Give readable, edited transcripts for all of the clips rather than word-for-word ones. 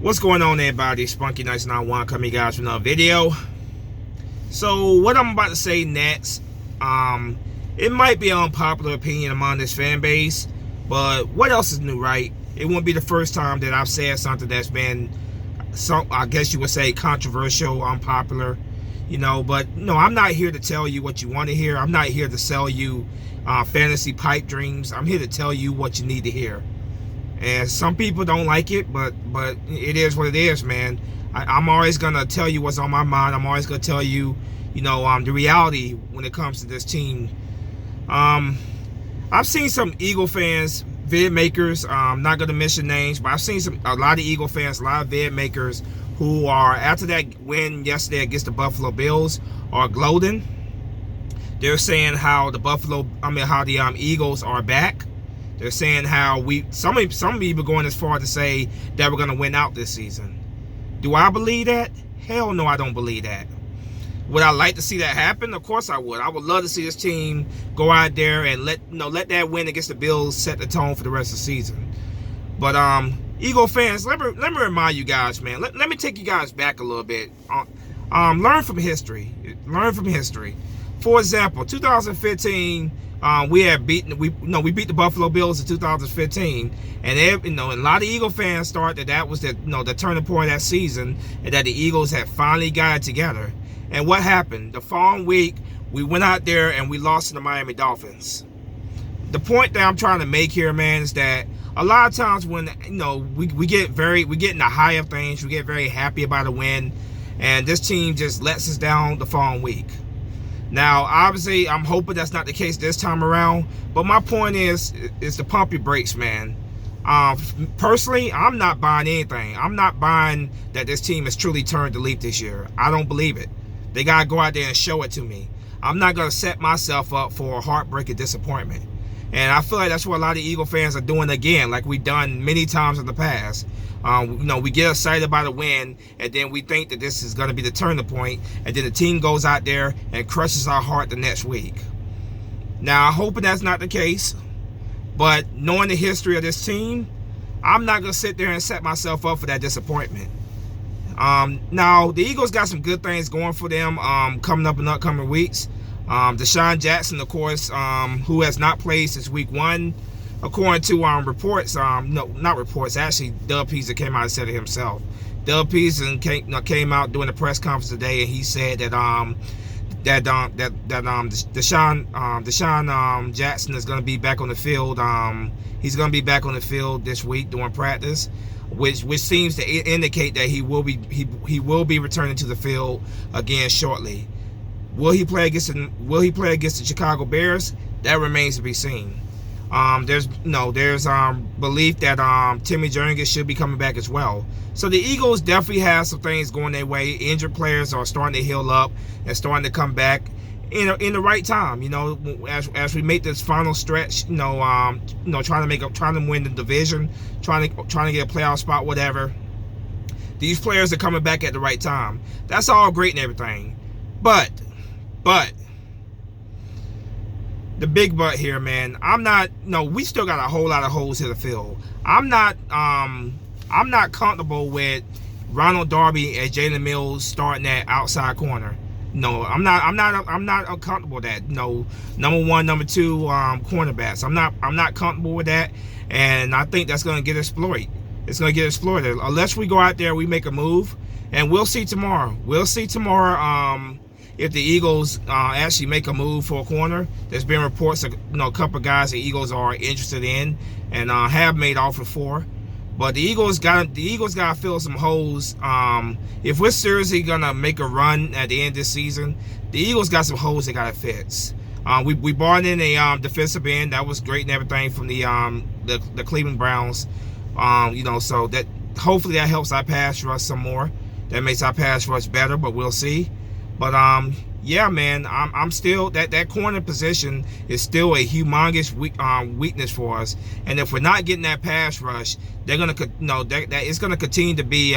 What's going on, everybody? Spunky Nice 91 coming, guys, with another video. So what I'm about to say next, it might be an unpopular opinion among this fan base, but what else is new, right? It won't be the first time that I've said something that's been, I guess you would say, controversial, unpopular, but no, I'm not here to tell you what you want to hear. I'm not here to sell you fantasy pipe dreams. I'm here to tell you what you need to hear. And some people don't like it, but it is what it is, man. I'm always gonna tell you what's on my mind. I'm always gonna tell you, the reality when it comes to this team. I've seen some Eagle fans, vid makers. I'm not gonna mention names, but I've seen a lot of Eagle fans, a lot of vid makers who are, after that win yesterday against the Buffalo Bills, are gloating. They're saying how the Eagles are back. They're saying how some people going as far to say that we're going to win out this season. Do I believe that? Hell no, I don't believe that. Would I like to see that happen? Of course I would. I would love to see this team go out there and let that win against the Bills set the tone for the rest of the season. But Eagle fans, let me remind you guys, man. Let me take you guys back a little bit. Learn from history. Learn from history. For example, 2015. We beat the Buffalo Bills in 2015, and a lot of Eagle fans thought that was the turning point of that season, and that the Eagles had finally got it together. And what happened? The following week, we went out there and we lost to the Miami Dolphins. The point that I'm trying to make here, man, is that a lot of times when we get in the high of things, we get very happy about a win, and this team just lets us down the following week. Now, obviously, I'm hoping that's not the case this time around. But my point is to pump your brakes, man. Personally, I'm not buying anything. I'm not buying that this team has truly turned the leap this year. I don't believe it. They got to go out there and show it to me. I'm not going to set myself up for a heartbreaking disappointment. And I feel like that's what a lot of Eagle fans are doing again, like we've done many times in the past. We get excited about a win, and then we think that this is going to be the turning point, and then the team goes out there and crushes our heart the next week. Now, I hope that's not the case, but knowing the history of this team, I'm not going to sit there and set myself up for that disappointment. Now, the Eagles got some good things going for them coming up in upcoming weeks. DeSean Jackson, of course, who has not played since week 1. According to reports, not reports, actually, Doug Peterson came out and said it himself. Doug Peterson came out during the press conference today, and he said that DeSean Jackson is going to be back on the field. He's going to be back on the field this week during practice, which seems to indicate that he will be returning to the field again shortly. Will he play against the Chicago Bears? That remains to be seen. There's belief that Timmy Jernigan should be coming back as well. So the Eagles definitely have some things going their way. Injured players are starting to heal up and starting to come back in the right time. As we make this final stretch, trying to win the division, trying to get a playoff spot, whatever. These players are coming back at the right time. That's all great and everything, but the big but here, man. We still got a whole lot of holes to the field. I'm not comfortable with Ronald Darby and Jalen Mills starting that outside corner. No, I'm not uncomfortable with that. No, number 1, number 2 cornerbacks. I'm not comfortable with that, and I think that's going to get exploited. It's going to get exploited unless we go out there, we make a move, and we'll see tomorrow. If the Eagles actually make a move for a corner. There's been reports of a couple of guys the Eagles are interested in and have made offer for. But the Eagles got to fill some holes. If we're seriously gonna make a run at the end of this season, the Eagles got some holes they gotta fix. We brought in a defensive end that was great and everything from the Cleveland Browns. So that hopefully that helps our pass rush some more. That makes our pass rush better, but we'll see. But yeah, man, I'm still that corner position is still a humongous weakness for us. And if we're not getting that pass rush, they're gonna it's gonna continue to be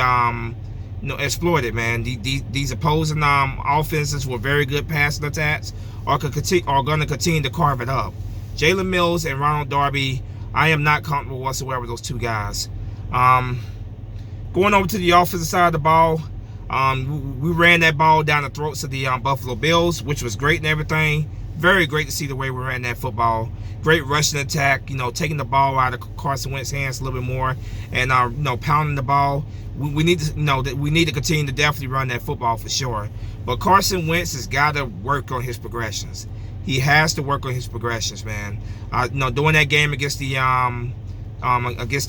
exploited, man. These opposing offenses with very good passing attacks are gonna continue to carve it up. Jalen Mills and Ronald Darby, I am not comfortable whatsoever with those two guys. Going over to the offensive side of the ball, we ran that ball down the throats of the Buffalo Bills, which was great and everything. Very great to see the way we ran that football. Great rushing attack, taking the ball out of Carson Wentz's hands a little bit more, and pounding the ball. We need to that we need to continue to definitely run that football for sure. But Carson Wentz has got to work on his progressions. He has to work on his progressions, man. During that game against the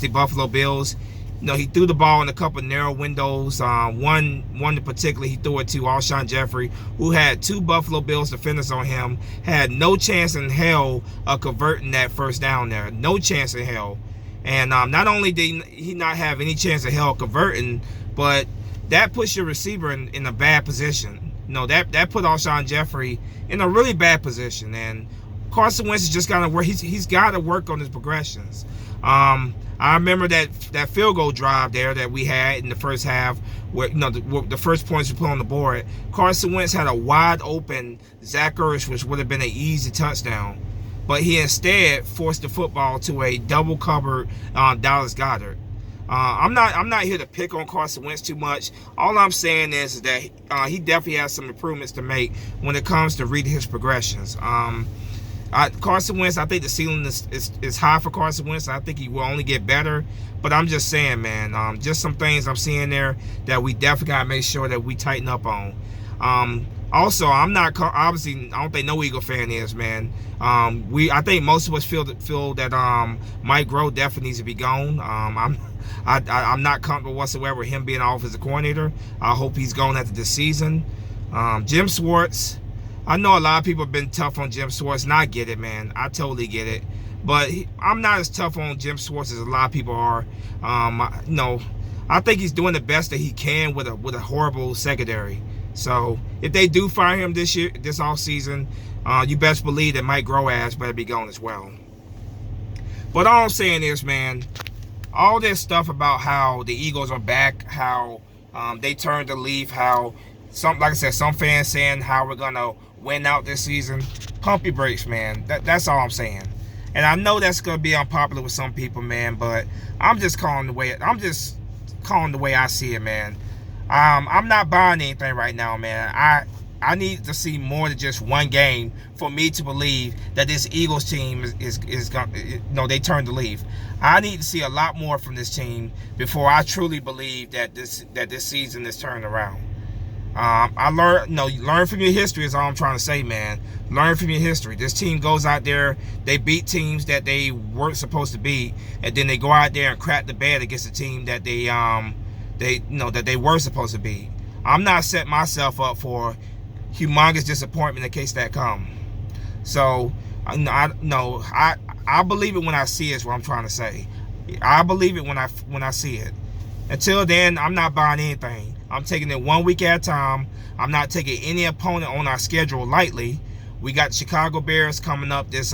Buffalo Bills, he threw the ball in a couple of narrow windows. One in particular, he threw it to Alshon Jeffrey, who had 2 Buffalo Bills defenders on him, had no chance in hell of converting that first down there. No chance in hell. And not only did he not have any chance in hell converting, but that puts your receiver in a bad position. That put Alshon Jeffrey in a really bad position. And Carson Wentz has just got to work. He's got to work on his progressions. I remember that field goal drive there that we had in the first half, where the first points we put on the board. Carson Wentz had a wide open Zach Ertz, which would have been an easy touchdown, but he instead forced the football to a double covered Dallas Goedert. I'm not here to pick on Carson Wentz too much. All I'm saying is that he definitely has some improvements to make when it comes to reading his progressions. Carson Wentz, I think the ceiling is high for Carson Wentz. I think he will only get better. But I'm just saying, man, just some things I'm seeing there that we definitely got to make sure that we tighten up on. Also, I'm not obviously. I don't think no Eagle fan is, man. I think most of us feel that Mike Groh definitely needs to be gone. I'm not comfortable whatsoever with him being offensive coordinator. I hope he's gone after this season. Jim Schwartz. I know a lot of people have been tough on Jim Schwartz, and I get it, man. I totally get it. But I'm not as tough on Jim Schwartz as a lot of people are. I think he's doing the best that he can with a horrible secondary. So if they do fire him this offseason, you best believe that Mike Groh ass better be gone as well. But all I'm saying is, man, all this stuff about how the Eagles are back, how they turned the leaf, how like I said, some fans saying how we're gonna win out this season. Pump your brakes, man. That's all I'm saying. And I know that's gonna be unpopular with some people, man. But I'm just calling the way I see it, man. I'm not buying anything right now, man. I need to see more than just one game for me to believe that this Eagles team is gonna. They turned the leaf. I need to see a lot more from this team before I truly believe that this season is turned around. Learn from your history is all I'm trying to say, man. Learn from your history. This team goes out there, they beat teams that they weren't supposed to beat, and then they go out there and crap the bed against a team that they were supposed to beat. I'm not setting myself up for humongous disappointment in case that come. So, I believe it when I see it is what I'm trying to say. I believe it when I see it. Until then, I'm not buying anything. I'm taking it 1 week at a time. I'm not taking any opponent on our schedule lightly. We got the Chicago Bears coming up this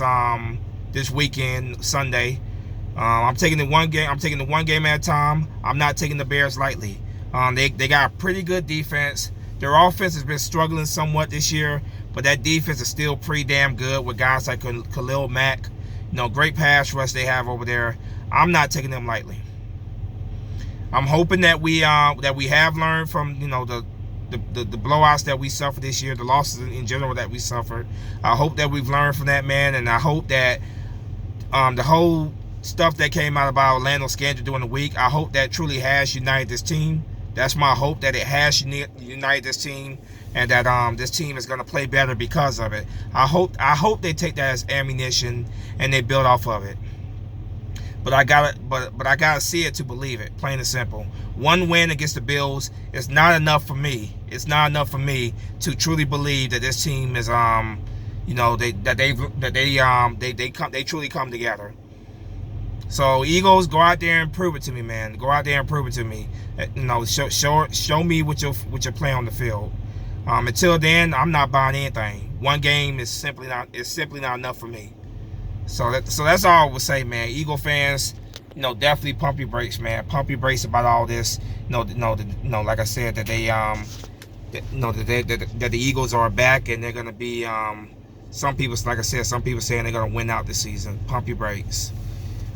weekend, Sunday. I'm taking the one game. I'm taking the one game at a time. I'm not taking the Bears lightly. They got a pretty good defense. Their offense has been struggling somewhat this year, but that defense is still pretty damn good with guys like Khalil Mack. Great pass rush they have over there. I'm not taking them lightly. I'm hoping that we have learned from the blowouts that we suffered this year, the losses in general that we suffered. I hope that we've learned from that, man, and I hope that the whole stuff that came out about Orlando scandal during the week, I hope that truly has united this team. That's my hope, that it has united this team, and that this team is going to play better because of it. I hope they take that as ammunition and they build off of it. But I gotta see it to believe it, plain and simple. One win against the Bills is not enough for me. It's not enough for me to truly believe that this team is they truly come together. So Eagles, go out there and prove it to me, man. Go out there and prove it to me. Show me what you're playing on the field. Until then, I'm not buying anything. One game is simply not enough for me. So that's all I would say, man. Eagle fans, definitely pump your brakes, man. Pump your brakes about all this. Like I said, that that the Eagles are back and they're gonna be. Some people saying they're gonna win out this season. Pump your brakes.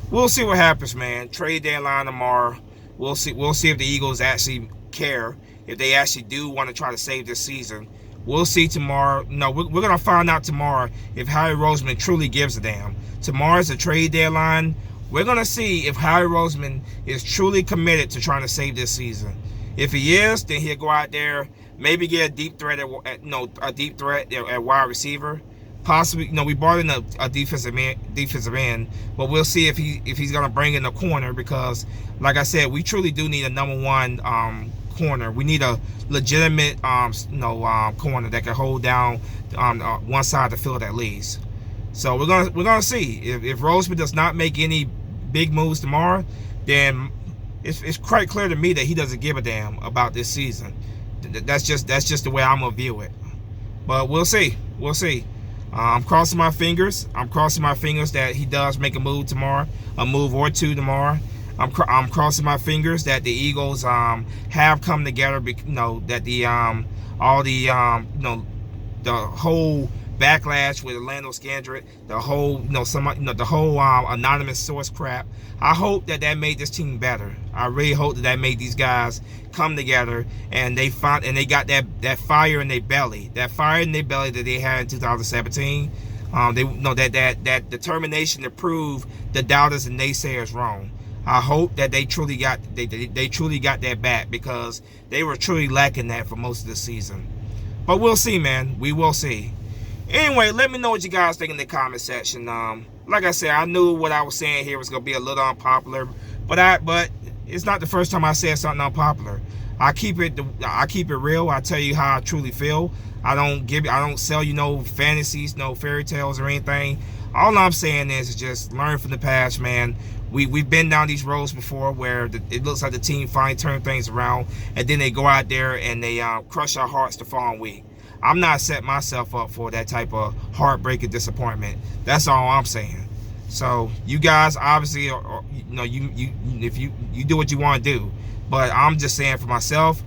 We'll see what happens, man. Trade deadline tomorrow. We'll see. We'll see if the Eagles actually care, if they actually do want to try to save this season. We'll see tomorrow. No, we're gonna find out tomorrow if Howie Roseman truly gives a damn. Tomorrow's the trade deadline. We're gonna see if Howie Roseman is truly committed to trying to save this season. If he is, then he'll go out there, maybe get a deep threat at wide receiver. Possibly, we brought in a defensive end, but we'll see if he's gonna bring in a corner, because, like I said, we truly do need a number one corner. We need a legitimate corner that can hold down one side of the field at least. So we're gonna see if Roseman does not make any big moves tomorrow, then it's quite clear to me that he doesn't give a damn about this season. That's just the way I'm gonna view it. But we'll see. I'm crossing my fingers. I'm crossing my fingers that he does make a move tomorrow, a move or two tomorrow. I'm crossing my fingers that the Eagles have come together. That the whole backlash with Orlando Scandrick, the whole anonymous source crap. I hope that made this team better. I really hope that made these guys come together and they got that fire in their belly, that they had in 2017. They that determination to prove the doubters and naysayers wrong. I hope that they truly got that back, because they were truly lacking that for most of the season. But we'll see, man. We will see. Anyway, let me know what you guys think in the comment section. Like I said, I knew what I was saying here was gonna be a little unpopular, but it's not the first time I said something unpopular. I keep it real. I tell you how I truly feel. I don't sell you no fantasies, no fairy tales or anything. All I'm saying is just learn from the past, man. We've been down these roads before where it looks like the team finally turned things around, and then they go out there and they crush our hearts the following week. I'm not setting myself up for that type of heartbreaking disappointment. That's all I'm saying. So you guys obviously if you do what you want to do, but I'm just saying for myself,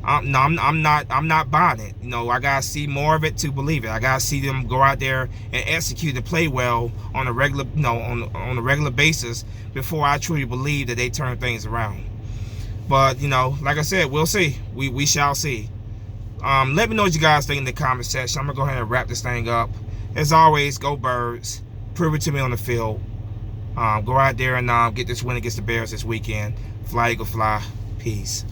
I'm not buying it. I gotta see more of it to believe it. I gotta see them go out there and execute and play well on a regular on a regular basis before I truly believe that they turn things around. But like I said, we'll see. We shall see. Let me know what you guys think in the comment section. I'm gonna go ahead and wrap this thing up. As always, go Birds. Prove it to me on the field. Go out there and get this win against the Bears this weekend. Fly Eagle Fly. Peace.